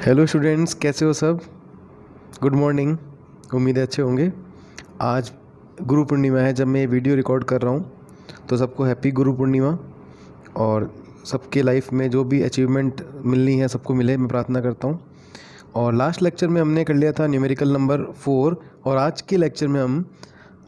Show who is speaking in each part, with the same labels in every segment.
Speaker 1: Hello students, कैसे हो सब। Good morning. उम्मीद है अच्छे होंगे। आज गुरु पूर्णिमा है जब मैं ये वीडियो रिकॉर्ड कर रहा हूँ, तो सबको हैप्पी गुरु पूर्णिमा। और सबके लाइफ में जो भी अचीवमेंट मिलनी है सबको मिले, मैं प्रार्थना करता हूँ। और लास्ट लेक्चर में हमने कर लिया था न्यूमेरिकल नंबर 4, और आज के लेक्चर में हम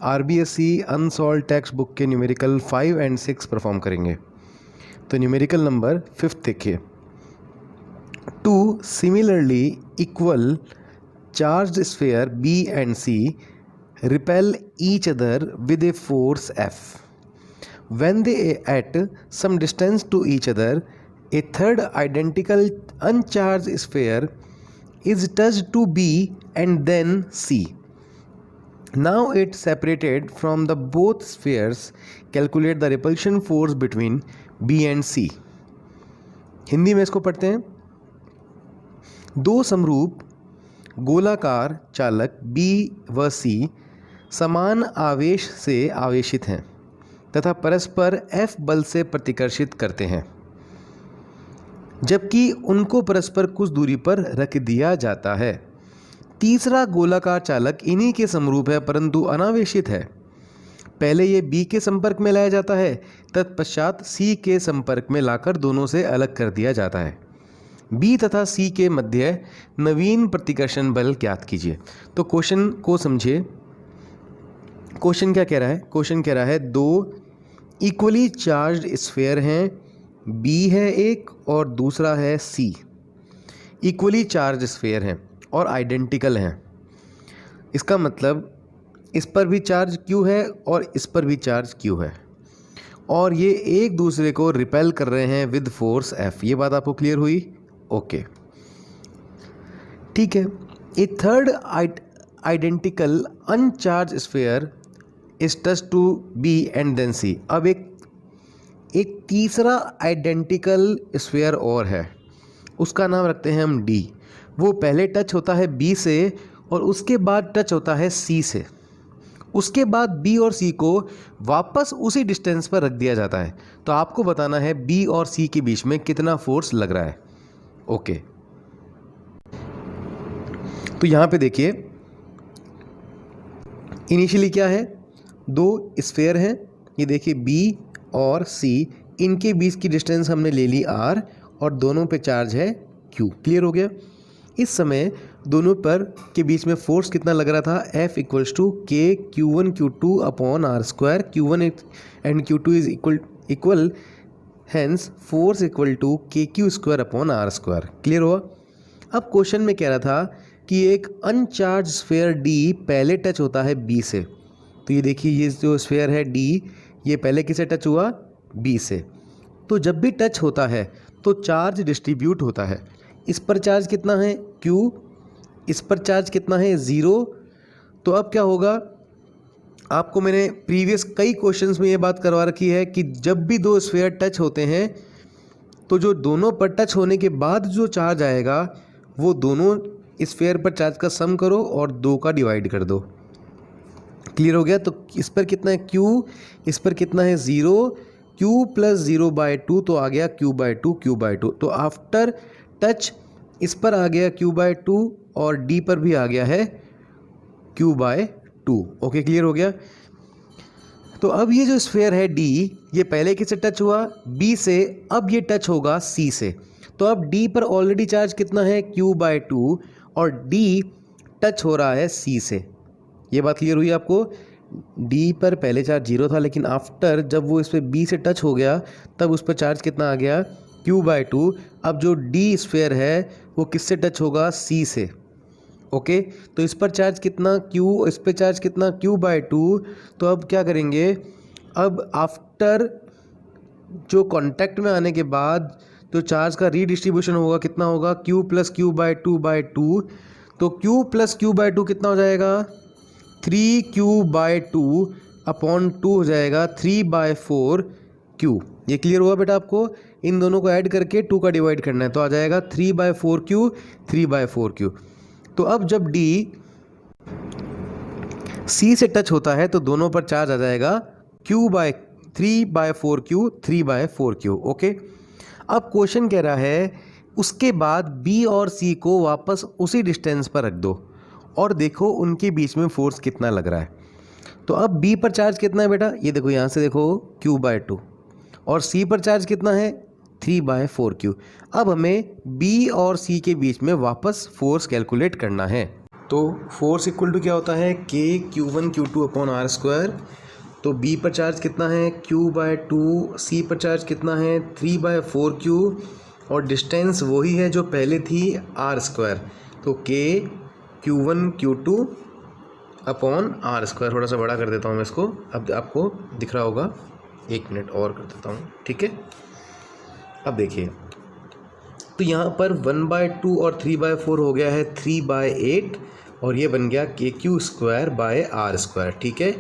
Speaker 1: RBSE अनसॉल्व टेक्स्ट बुक के न्यूमेरिकल 5 और 6 परफॉर्म करेंगे। तो न्यूमेरिकल नंबर 5 देखिए। Two similarly equal charged sphere B and C repel each other with a force F. When they are at some distance to each other, a third identical uncharged sphere is touched to B and then C. Now it separated from the both spheres. Calculate the repulsion force between B and C. Hindi में इसको पढ़ते हैं। दो समरूप गोलाकार चालक B व C समान आवेश से आवेशित हैं तथा परस्पर F बल से प्रतिकर्षित करते हैं, जबकि उनको परस्पर कुछ दूरी पर रख दिया जाता है। तीसरा गोलाकार चालक इन्हीं के समरूप है परंतु अनावेशित है। पहले ये B के संपर्क में लाया जाता है, तत्पश्चात C के संपर्क में लाकर दोनों से अलग कर दिया जाता है। B तथा C के मध्य नवीन प्रतिकर्षण बल ज्ञात कीजिए। तो क्वेश्चन को समझिए। क्वेश्चन क्या कह रहा है? क्वेश्चन कह रहा है दो इक्वली चार्ज्ड स्फीयर हैं, B है एक और दूसरा है C। इक्वली चार्ज स्फीयर हैं और आइडेंटिकल हैं। इसका मतलब इस पर भी चार्ज Q है और इस पर भी चार्ज Q है, और ये एक दूसरे को रिपेल कर रहे हैं विद फोर्स F। ये बात आपको क्लियर हुई? ओके, ठीक है। A third identical uncharged sphere is touch to B and then C। अब एक तीसरा आइडेंटिकल स्फीयर और है, उसका नाम रखते हैं हम D। वो पहले टच होता है B से और उसके बाद टच होता है C से। उसके बाद B और C को वापस उसी डिस्टेंस पर रख दिया जाता है। तो आपको बताना है B और C के बीच में कितना फोर्स लग रहा है। ओके, तो यहाँ पे देखिए इनिशियली क्या है, दो स्फीयर हैं। ये देखिए B और C, इनके बीच की डिस्टेंस हमने ले ली R और दोनों पे चार्ज है Q। क्लियर हो गया? इस समय दोनों पर के बीच में फोर्स कितना लग रहा था? F equals to K Q1 Q2 upon R square. Q1 and Q2 is equal, hence force equal to KQ square upon R square. Clear हुआ? अब क्वेश्चन में कह रहा था कि एक अनचार्ज स्फीयर D पहले टच होता है B से। तो ये देखिए, ये जो स्फीयर है D, ये पहले किसे टच हुआ? B से। तो जब भी टच होता है तो चार्ज डिस्ट्रीब्यूट होता है। इस पर चार्ज कितना है? Q। इस पर चार्ज कितना है? 0। तो अब क्या होगा? आपको मैंने प्रीवियस कई क्वेश्चंस में ये बात करवा रखी है कि जब भी दो स्फीयर टच होते हैं तो जो दोनों पर टच होने के बाद जो चार्ज आएगा वो दोनों स्फीयर पर चार्ज का सम करो और 2 का डिवाइड कर दो। क्लियर हो गया? तो इस पर कितना है? Q। इस पर कितना है? 0। Q प्लस 0/2, तो आ गया Q/2 Q/2। तो आफ्टर टच इस पर आ गया Q/2 और D पर भी आ गया है Q/2। ओके, क्लियर हो गया? तो अब ये जो स्फीयर है D, ये पहले किससे टच हुआ? B से। अब ये टच होगा C से। तो अब D पर ऑलरेडी चार्ज कितना है? Q/2, और D टच हो रहा है C से। ये बात क्लियर हुई आपको? D पर पहले चार्ज 0 था, लेकिन आफ्टर जब वो इस पर B से टच हो गया तब उस पर चार्ज कितना आ गया? Q/2। अब जो D स्फीयर है वो किससे टच होगा? C से। ओके, तो इस पर चार्ज कितना? Q। इस पर चार्ज कितना? Q/2। तो अब क्या करेंगे? अब आफ्टर जो कांटेक्ट में आने के बाद तो चार्ज का रीडिस्ट्रीब्यूशन होगा, कितना होगा? Q plus Q/2/2। तो Q प्लस Q/2 कितना हो जाएगा? 3Q/2 अपॉन 2 हो जाएगा 3/4Q। ये क्लियर हुआ बेटा आपको? इन दोनों को ऐड करके 2 का डिवाइड करना है, तो आ जाएगा 3/4Q 3/4Q। तो अब जब D C से टच होता है तो दोनों पर चार्ज आ जाएगा Q/3/4Q 3/4Q। ओके, अब क्वेश्चन कह रहा है उसके बाद बी और सी को वापस उसी डिस्टेंस पर रख दो और देखो उनके बीच में फोर्स कितना लग रहा है। तो अब बी पर चार्ज कितना है बेटा, ये देखो यहाँ से देखो Q/2 और सी पर चार्ज कितना है 3/4Q। अब हमें बी और सी के बीच में वापस फोर्स कैलकुलेट करना है। तो फोर्स इक्वल टू क्या होता है K(Q1Q2)/r²। तो बी पर चार्ज कितना है Q/2, सी पर चार्ज कितना है 3/4Q और डिस्टेंस वही है जो पहले थी r²। तो K(Q1Q2)/r²। थोड़ा सा बड़ा कर देता हूँ मैं इसको, अब आपको दिख रहा होगा, 1 मिनट और कर देता हूँ, ठीक है। अब देखिए तो यहाँ पर 1/2 और 3/4 हो गया है 3/8 और ये बन गया KQ²/r², ठीक है।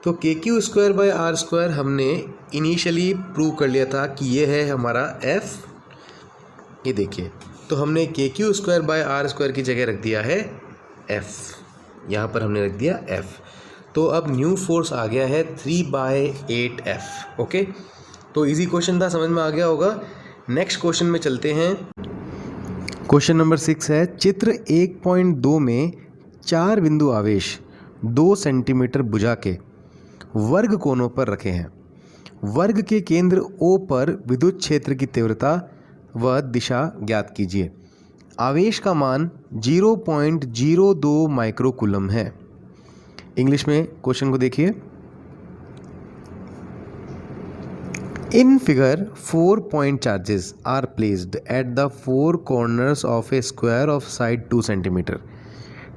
Speaker 1: तो KQ²/r² हमने इनिशियली प्रूव कर लिया था कि ये है हमारा F। ये देखिए तो हमने KQ²/r² की जगह रख दिया है F, यहाँ पर हमने रख दिया F। तो अब न्यू फोर्स आ गया है 3/8F। ओके, तो इजी क्वेश्चन था, समझ में आ गया होगा। नेक्स्ट क्वेश्चन में चलते हैं। क्वेश्चन नंबर 6 है, चित्र 1.2 में 4 बिंदु आवेश 2 सेंटीमीटर भुजा के वर्ग कोणों पर रखे हैं। वर्ग के केंद्र O पर विद्युत क्षेत्र की तीव्रता व दिशा ज्ञात कीजिए। आवेश का मान 0.02 माइक्रोकूलम है। इंग्लिश में क्वेश्चन को देखिए। In figure, 4 point charges are placed at the 4 corners of a square of side 2 cm.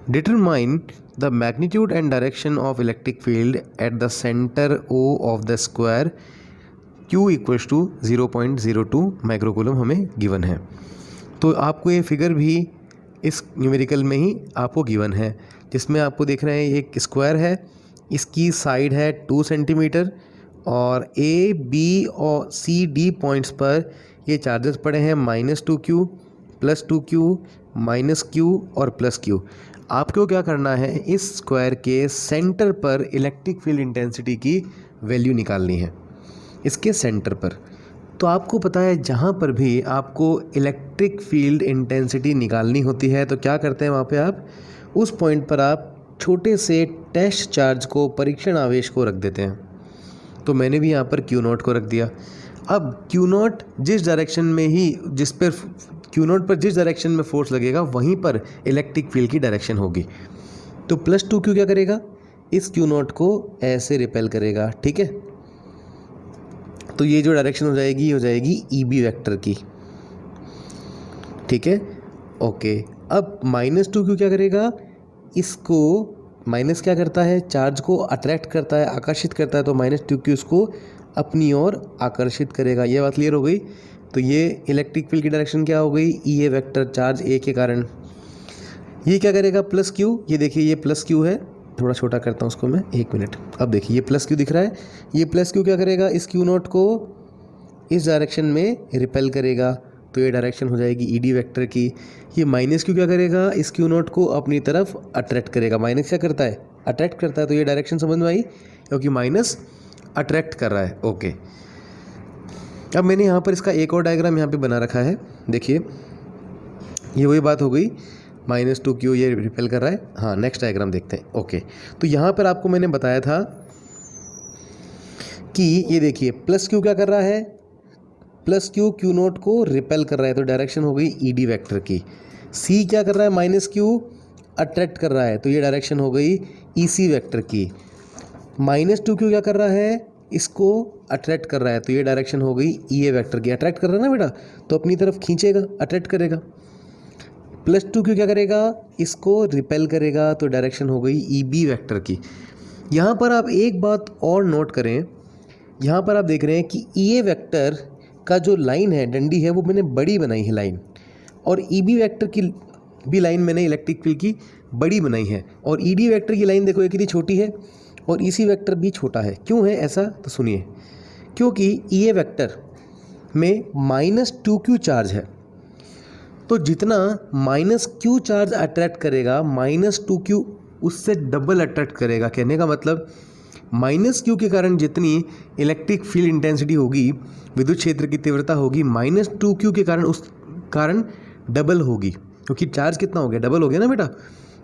Speaker 1: Determine the magnitude and direction of electric field at the center O of the square. Q equals to 0.02 microcoulomb हमें given है। तो आपको ये figure भी इस numerical में ही आपको given है, जिसमें आपको देख रहे हैं एक स्क्वायर है, इसकी साइड है 2 सेंटीमीटर और A, B और C, D पॉइंट्स पर ये चार्जेस पड़े हैं -2Q, +2Q, -Q और +Q। आपको क्या करना है, इस स्क्वायर के सेंटर पर इलेक्ट्रिक फील्ड इंटेंसिटी की वैल्यू निकालनी है, इसके सेंटर पर। तो आपको पता है जहाँ पर भी आपको इलेक्ट्रिक फील्ड इंटेंसिटी निकालनी होती है तो क्या करते हैं, वहाँ पे आप उस पॉइंट पर आप छोटे से टेस्ट चार्ज को, परीक्षण आवेश को रख देते हैं। तो मैंने भी यहाँ पर Q0 को रख दिया। अब Q0 जिस डायरेक्शन में ही, जिस पर Q0 पर जिस डायरेक्शन में फोर्स लगेगा वहीं पर इलेक्ट्रिक फील्ड की डायरेक्शन होगी। तो +2Q क्या करेगा, इस Q0 को ऐसे रिपेल करेगा, ठीक है। तो ये जो डायरेक्शन हो जाएगी EB वेक्टर की, ठीक है। ओके, अब -2Q क्या करेगा, इसको माइनस क्या करता है, चार्ज को अट्रैक्ट करता है, आकर्षित करता है, तो -2Q इसको अपनी ओर आकर्षित करेगा। ये बात क्लियर हो गई। तो ये इलेक्ट्रिक फील्ड की डायरेक्शन क्या हो गई, EA वेक्टर, चार्ज A के कारण। ये क्या करेगा, +Q, ये देखिए ये +Q है, थोड़ा छोटा करता हूँ उसको मैं, 1 मिनट। अब देखिए ये +Q दिख रहा है, ये +Q क्या करेगा, इस Q0 को इस डायरेक्शन में रिपेल करेगा, तो ये डायरेक्शन हो जाएगी ED वेक्टर की। ये -Q क्या करेगा, इस Q0 को अपनी तरफ अट्रैक्ट करेगा। माइनस क्या करता है, अट्रैक्ट करता है, तो ये डायरेक्शन समझ में आई, क्योंकि माइनस अट्रैक्ट कर रहा है। ओके, अब मैंने यहाँ पर इसका एक और डायग्राम यहाँ पे बना रखा है, देखिए ये वही बात हो गई, -2Q ये रिपेल कर रहा है। हाँ, नेक्स्ट डायग्राम देखते हैं। ओके, तो यहाँ पर आपको मैंने बताया था कि ये देखिए +Q क्या कर रहा है, +Q Q0 को रिपेल कर रहा है, तो डायरेक्शन हो गई ED वेक्टर की। C क्या कर रहा है, -Q अट्रैक्ट कर रहा है, तो ये डायरेक्शन हो गई EC वेक्टर की। -2Q क्या कर रहा है, इसको अट्रैक्ट कर रहा है, तो ये डायरेक्शन हो गई EA वेक्टर की। अट्रैक्ट कर रहा है ना बेटा, तो अपनी तरफ खींचेगा, अट्रैक्ट करेगा। +2Q क्या करेगा, इसको रिपेल करेगा, तो डायरेक्शन हो गई EB वेक्टर की। यहाँ पर आप एक बात और नोट करें, यहाँ पर आप देख रहे हैं कि EA वेक्टर का जो लाइन है, डंडी है, वो मैंने बड़ी बनाई है लाइन, और EB वेक्टर की भी लाइन मैंने इलेक्ट्रिक फील्ड की बड़ी बनाई है, और ED वेक्टर की लाइन देखो ये कितनी छोटी है, और EC वेक्टर भी छोटा है। क्यों है ऐसा, तो सुनिए, क्योंकि EA वेक्टर में -2Q चार्ज है, तो जितना -Q चार्ज अट्रैक्ट करेगा, -2Q उससे डबल अट्रैक्ट करेगा। कहने का मतलब -Q के कारण जितनी इलेक्ट्रिक फील्ड इंटेंसिटी होगी, विद्युत क्षेत्र की तीव्रता होगी, -2Q के कारण उस कारण डबल होगी, क्योंकि चार्ज कितना हो गया, डबल हो गया ना बेटा।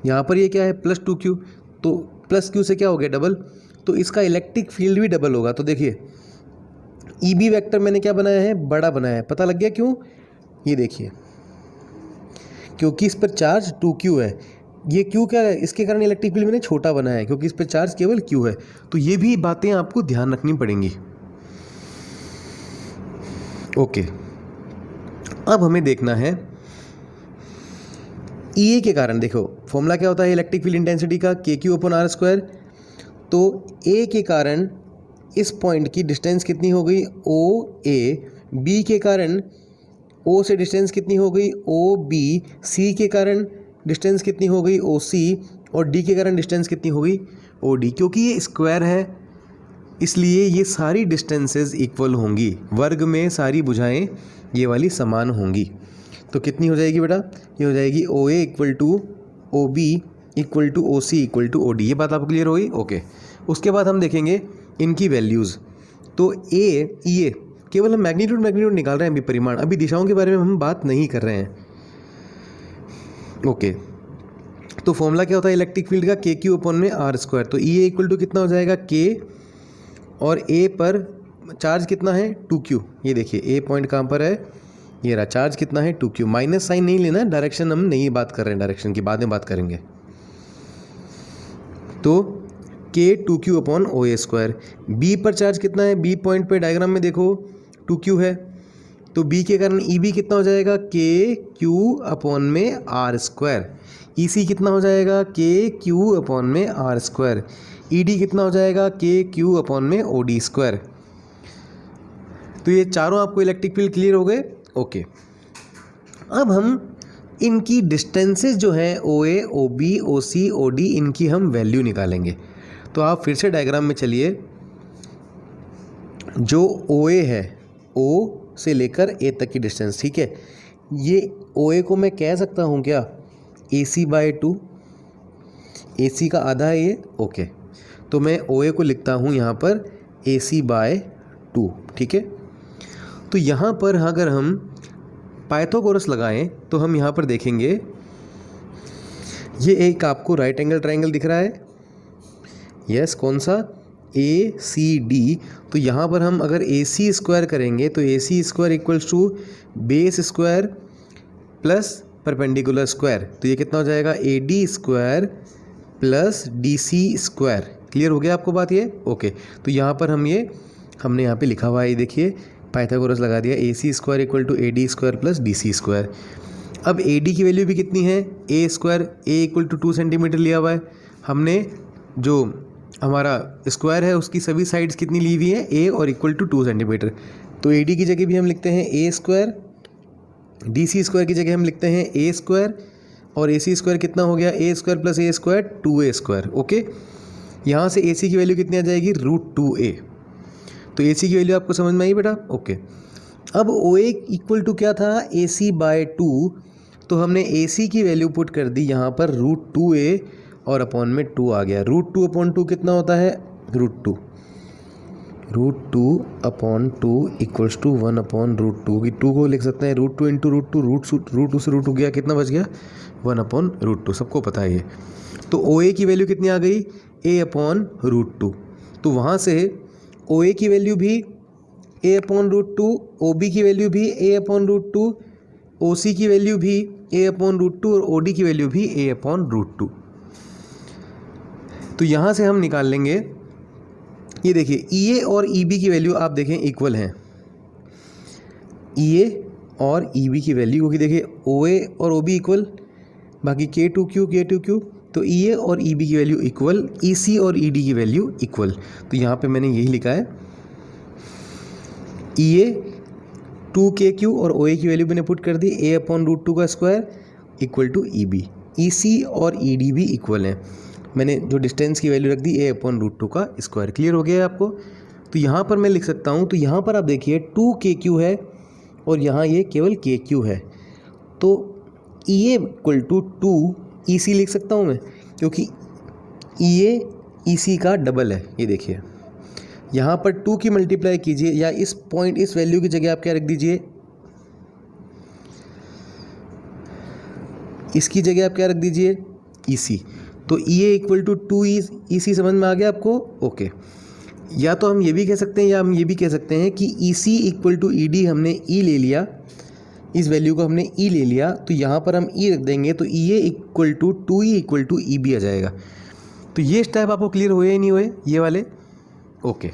Speaker 1: यहाँ पर ये क्या है +2q, तो +q से क्या हो गया डबल, तो इसका इलेक्ट्रिक फील्ड भी डबल होगा। तो देखिए EB वेक्टर मैंने क्या बनाया है, बड़ा बनाया है, पता लग गया क्यों, ये देखिए क्योंकि इस पर चार्ज 2q है, ये q क्या है, इसके कारण इलेक्ट्रिक फील्ड मैंने छोटा बनाया है क्योंकि इस पर चार्ज केवल q है। तो ये भी बातें आपको ध्यान रखनी पड़ेंगी। ओके, अब हमें देखना है EA के कारण, देखो फॉर्मूला क्या होता है इलेक्ट्रिक फील्ड इंटेंसिटी का, KQ/R²। तो A के कारण इस पॉइंट की डिस्टेंस कितनी हो गई, OA। B के कारण O से डिस्टेंस कितनी हो गई, OB। C के कारण डिस्टेंस कितनी हो गई, OC। और D के कारण डिस्टेंस कितनी हो गई, OD। क्योंकि ये स्क्वायर है इसलिए ये सारी डिस्टेंसेस इक्वल होंगी, वर्ग में सारी भुजाएं ये वाली समान होंगी। तो कितनी हो जाएगी बेटा, ये हो जाएगी OA = OB = OC = OD। ये बात आपको क्लियर होगी। ओके, उसके बाद हम देखेंगे इनकी वैल्यूज़। तो EA केवल हम मैग्नीट्यूड निकाल रहे हैं, अभी परिमाण, अभी दिशाओं के बारे में हम बात नहीं कर रहे हैं। ओके, तो फॉर्मूला क्या होता है इलेक्ट्रिक फील्ड का, KQ/R²। तो EA = कितना हो जाएगा, K, और A पर चार्ज कितना है 2Q। ये देखिए A पॉइंट कहाँ पर है, ये रहा, चार्ज कितना है 2Q। माइनस साइन नहीं लेना, डायरेक्शन हम नहीं बात कर रहे हैं, डायरेक्शन की बाद में बात करेंगे। तो K 2Q/OA²। B पर चार्ज कितना है, B पॉइंट पे डायग्राम में देखो 2Q है, तो B के कारण EB कितना हो जाएगा, KQ/R²। EC कितना हो जाएगा, KQ/R²। ED कितना हो जाएगा, KQ/OD²। तो ये चारों आपको इलेक्ट्रिक फील्ड क्लियर हो गए। ओके, अब हम इनकी डिस्टेंसेस जो हैं OA, OB, OC, OD, इनकी हम वैल्यू निकालेंगे। तो आप फिर से डायग्राम में चलिए, जो OA है, O से लेकर A तक की डिस्टेंस, ठीक है, ये OA को मैं कह सकता हूँ क्या, AC/2, AC का आधा है ये। ओके, तो मैं OA को लिखता हूँ यहाँ पर AC/2, ठीक है। तो यहाँ पर अगर हम पाइथागोरस लगाएं तो हम यहाँ पर देखेंगे, ये एक आपको राइट एंगल ट्रायंगल दिख रहा है, यस, कौन सा, ACD। तो यहाँ पर हम अगर AC² करेंगे तो AC² = base square plus perpendicular square. तो ये कितना हो जाएगा, AD² + DC²। क्लियर हो गया आपको बात ये। ओके, तो यहाँ पर हमने यहाँ पे लिखा हुआ है, ये देखिए पाइथागोरस लगा दिया, AC² = AD² + DC²। अब AD की वैल्यू भी कितनी है, A² A = 2 सेंटीमीटर लिया हुआ है हमने, जो हमारा स्क्वायर है उसकी सभी साइड्स कितनी ली हुई है, A और = 2 सेंटीमीटर। तो AD की जगह भी हम लिखते हैं A², DC² की जगह हम लिखते हैं A², और AC² कितना हो गया, A² + A² 2A²। ओके, यहाँ से AC की वैल्यू कितनी आ जाएगी, √2A। तो AC की वैल्यू आपको समझ में आई बेटा। ओके, अब OA = क्या था, AC/2। तो हमने AC की वैल्यू पुट कर दी यहाँ पर √2A, और अपॉन में 2 आ गया। √2/2 कितना होता है, √2। √2/2 = 1/√2 की 2 को लिख सकते हैं √2 × √2 से √2 गया, कितना बच गया, 1/√2। सबको पता है ये। तो OA की वैल्यू कितनी आ गई, A/√2। तो वहाँ से OA की वैल्यू भी A/√2, OB की वैल्यू भी A/√2, OC की वैल्यू भी A/√2, और OD की वैल्यू भी A/√2। तो यहाँ से हम निकाल लेंगे, ये देखिए EA और EB की वैल्यू आप देखें इक्वल हैं, EA और EB की वैल्यू, क्योंकि देखिए OA और OB इक्वल, बाकी K2Q, तो EA और EB की वैल्यू इक्वल, EC और ED की वैल्यू इक्वल। तो यहाँ पे मैंने यही लिखा है, EA 2KQ और OA की वैल्यू मैंने पुट कर दी, A/√2² = EB। EC और ED भी इक्वल हैं, मैंने जो डिस्टेंस की वैल्यू रख दी A/√2²। क्लियर हो गया है आपको। तो यहाँ पर मैं लिख सकता हूँ, तो यहाँ पर आप देखिए 2KQ है और यहाँ ये केवल KQ है, तो EA = 2 EC लिख सकता हूँ मैं, क्योंकि EA EC का डबल है। ये देखिए यहाँ पर 2 की मल्टीप्लाई कीजिए, या इस पॉइंट, इस वैल्यू की जगह आप क्या रख दीजिए, इसकी जगह आप क्या रख दीजिए, ई सी। तो E A equal to 2E समझ में आ गया आपको? ओके। या तो हम ये भी कह सकते हैं या हम ये भी कह सकते हैं कि ई सी इक्वल टू ई डी हमने ई ले लिया, इस वैल्यू को हमने ई ले लिया, तो यहाँ पर हम ई रख देंगे तो E A equal to 2E equal to E B आ जाएगा। तो ये स्टेप आपको क्लियर हुए या नहीं हुए ये वाले? ओके।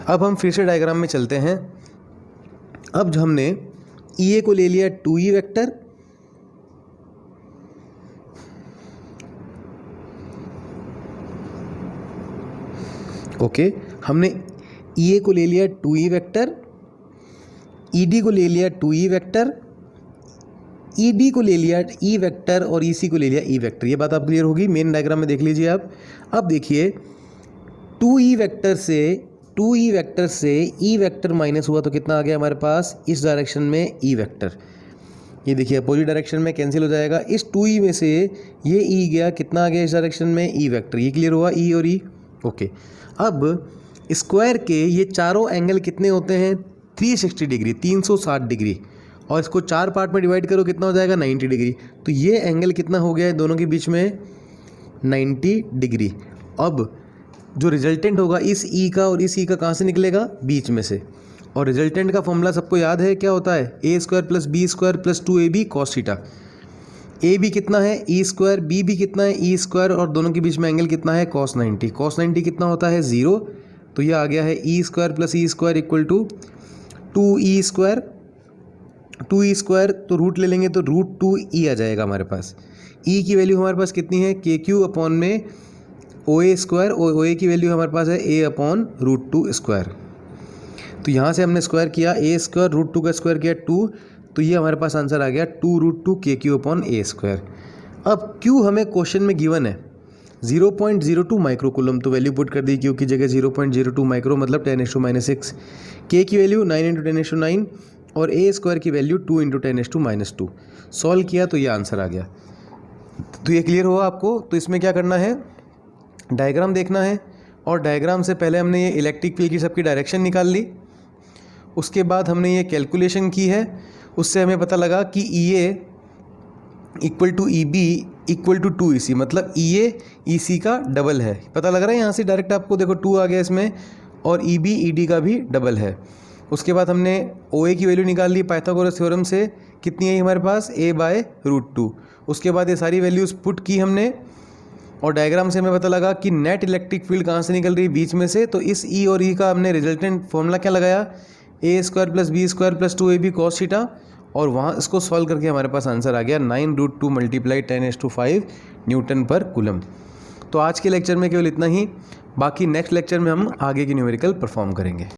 Speaker 1: अब हम फिर से डायग्राम में चलते हैं। अब जो हमने ई ए को ले लिया 2E वेक्टर, ओके। हमने ई ए को ले लिया 2E वेक्टर, ई डी को ले लिया 2E वेक्टर, ई डी को ले लिया ई वेक्टर और ई सी को ले लिया ई वेक्टर। ये बात आप क्लियर होगी? मेन डायग्राम में देख लीजिए आप। अब देखिए 2E वेक्टर से ई वेक्टर माइनस हुआ तो कितना आ गया हमारे पास? इस डायरेक्शन में ई वेक्टर। ये देखिए अपोजिट डायरेक्शन में कैंसिल हो जाएगा। इस 2E में से ये ई गया, कितना आ गया इस डायरेक्शन में? E vector. ये क्लियर हुआ ई और ई? ओके। अब स्क्वायर के ये चारों एंगल कितने होते हैं? 360 डिग्री, 360 डिग्री। और इसको 4 पार्ट में डिवाइड करो, कितना हो जाएगा? 90 डिग्री। तो ये एंगल कितना हो गया है दोनों के बीच में? 90 डिग्री। अब जो रिजल्टेंट होगा इस ई का और इस ई का कहाँ से निकलेगा? बीच में से। और रिजल्टेंट का फॉर्मूला सबको याद है, क्या होता है? A square plus B square plus 2AB cos theta. A भी कितना है? ई स्क्वायर, बी भी कितना है? ई स्क्वायर, और दोनों के बीच में एंगल कितना है? कॉस 90। कॉस 90 कितना होता है? 0। तो ये आ गया है E square plus E square equal to 2E square. 2E square तो रूट ले लेंगे तो रूट 2E आ जाएगा हमारे पास। ई की वैल्यू हमारे पास कितनी है? KQ अपॉन में OA स्क्वायर। OA की वैल्यू हमारे पास है A अपॉन रूट 2 स्क्वायर। तो यहाँ से हमने स्क्वायर किया, A स्क्वायर रूट 2 का स्क्वायर किया 2, तो ये हमारे पास आंसर आ गया 2 root 2 KQ upon A square. अब Q हमें क्वेश्चन में गिवन है 0.02 माइक्रो कूलम, तो वैल्यू पुट कर दी Q की जगह 0.02 माइक्रो मतलब 10⁻⁻⁶। K की वैल्यू 9 × 10⁻⁹ और A स्क्वायर की वैल्यू 2 × 10⁻²। सॉल्व किया तो ये आंसर आ गया। तो ये क्लियर हुआ आपको? तो इसमें क्या करना है, डायग्राम देखना है, और डायग्राम से पहले हमने ये इलेक्ट्रिक फील्ड की सबकी डायरेक्शन निकाल ली। उसके बाद हमने ये कैलकुलेशन की है, उससे हमें पता लगा कि E A equal to E B equal to 2EC, मतलब ई ए ई सी का डबल है। पता लग रहा है यहाँ से डायरेक्ट आपको, देखो 2 आ गया इसमें, और ई बी ई डी का भी डबल है। उसके बाद हमने OA की वैल्यू निकाल ली पाइथागोरस थ्योरम से, कितनी है हमारे पास? A/√2। उसके बाद ये सारी वैल्यूज़ पुट की हमने, और डायग्राम से हमें पता लगा कि नेट इलेक्ट्रिक फील्ड कहाँ से निकल रही है? बीच में से। तो इस E और E का हमने रिजल्टेंट फॉर्मूला क्या लगाया? A square plus B square plus 2AB cos theta, और वहाँ इसको सॉल्व करके हमारे पास आंसर आ गया 9√2 × 10⁻⁵ न्यूटन पर कूलम। तो आज के लेक्चर में केवल इतना ही, बाकी नेक्स्ट लेक्चर में हम आगे की न्यूमेरिकल परफॉर्म करेंगे।